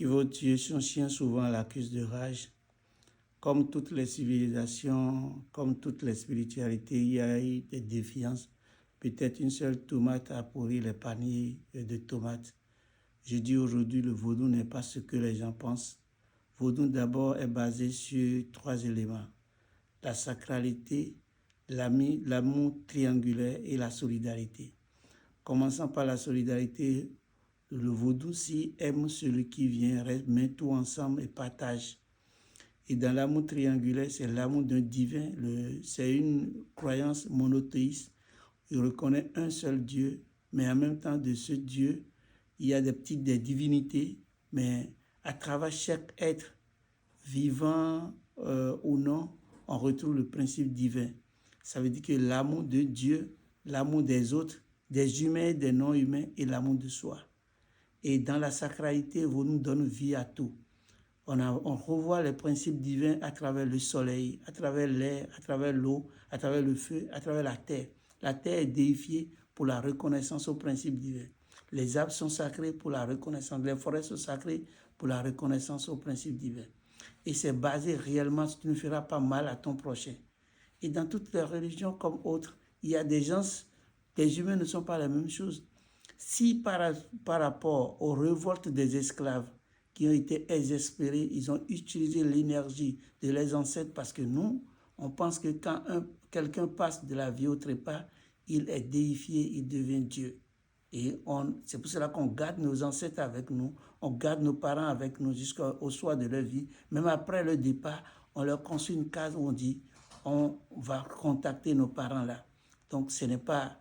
qui veut tuer son chien, souvent l'accuse de rage. Comme toutes les civilisations, comme toutes les spiritualités, il y a eu des défiances. Peut-être une seule tomate a pourri les paniers de tomates. Je dis aujourd'hui, le vaudou n'est pas ce que les gens pensent. Vaudou d'abord est basé sur 3 éléments: la sacralité, l'amour triangulaire et la solidarité. Commençant par la solidarité, le vaudou s'y aime celui qui vient, met tout ensemble et partage. Et dans l'amour triangulaire, c'est l'amour d'un divin. C'est une croyance monothéiste. Il reconnaît un seul Dieu, mais en même temps de ce Dieu, il y a des divinités, mais à travers chaque être, vivant ou non, on retrouve le principe divin. Ça veut dire que l'amour de Dieu, l'amour des autres, des humains, des non-humains et l'amour de soi. Et dans la sacralité, vous nous donnez vie à tout. On revoit les principes divins à travers le soleil, à travers l'air, à travers l'eau, à travers le feu, à travers la terre. La terre est déifiée pour la reconnaissance aux principes divins. Les arbres sont sacrés pour la reconnaissance. Les forêts sont sacrées pour la reconnaissance aux principes divins. Et c'est basé réellement, tu ne feras pas mal à ton prochain. Et dans toutes les religions comme autres, il y a des gens, les humains ne sont pas la même chose. Si par rapport aux révoltes des esclaves qui ont été exaspérés, ils ont utilisé l'énergie de leurs ancêtres, parce que nous, on pense que quand quelqu'un passe de la vie au trépas, il est déifié, il devient Dieu. Et c'est pour cela qu'on garde nos ancêtres avec nous, on garde nos parents avec nous jusqu'au soir de leur vie. Même après leur départ, on leur construit une case où on dit on va contacter nos parents là. Donc ce n'est pas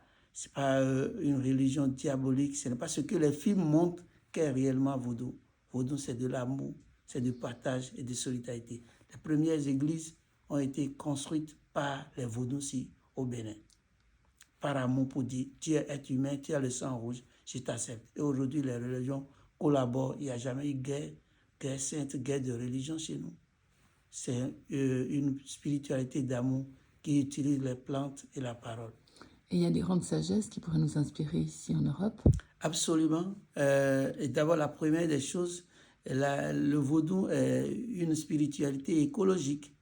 une religion diabolique, ce n'est pas ce que les films montrent qu'est réellement vaudou. Vaudou, c'est de l'amour, c'est du partage et de solidarité. Les premières églises ont été construites par les vaudous au Bénin. Par amour, pour dire, tu es humain, tu as le sang rouge, je t'accepte. Et aujourd'hui, les religions collaborent. Il n'y a jamais eu guerre sainte, guerre de religion chez nous. C'est une spiritualité d'amour qui utilise les plantes et la parole. Et il y a des grandes sagesses qui pourraient nous inspirer ici en Europe? Absolument. Et d'abord, la première des choses, le vaudou est une spiritualité écologique,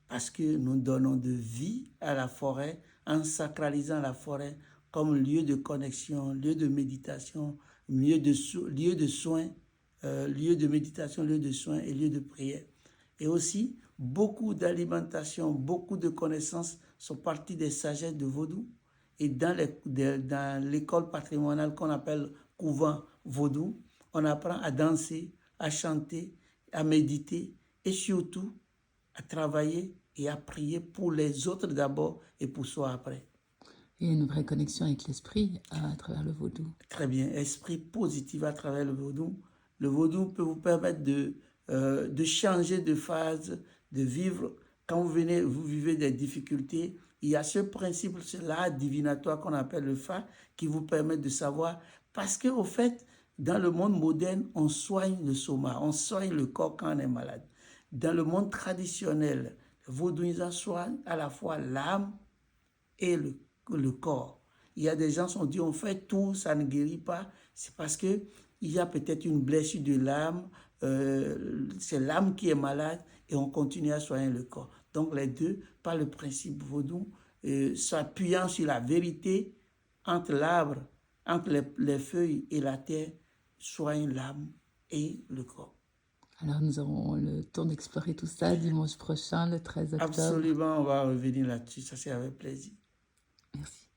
parce que nous donnons de vie à la forêt en sacralisant la forêt comme lieu de connexion, lieu de méditation, lieu de soins, lieu de méditation, lieu de soins et lieu de prière. Et aussi, beaucoup d'alimentation, beaucoup de connaissances sont parties des sagesses de vaudou. Et dans l'école patrimoniale qu'on appelle couvent vaudou, on apprend à danser, à chanter, à méditer et surtout à travailler et à prier pour les autres d'abord et pour soi après. Il y a une vraie connexion avec l'esprit à travers le vaudou. Très bien, esprit positif à travers le vaudou. Le vaudou peut vous permettre de changer de phase, de vivre. Quand vous vivez des difficultés, il y a ce principe, l'art divinatoire qu'on appelle le Fa, qui vous permet de savoir. Parce qu'au fait, dans le monde moderne, on soigne le soma, on soigne le corps quand on est malade. Dans le monde traditionnel, le vaudouisant soigne à la fois l'âme et le corps. Il y a des gens qui ont dit on fait tout, ça ne guérit pas. C'est parce qu'il y a peut-être une blessure de l'âme, c'est l'âme qui est malade et on continue à soigner le corps. Donc les deux, par le principe vaudou, s'appuyant sur la vérité entre l'arbre, entre les feuilles et la terre, soignent l'âme et le corps. Alors nous aurons le temps d'explorer tout ça dimanche prochain, le 13 octobre. Absolument, on va revenir là-dessus, ça c'est avec plaisir. Merci.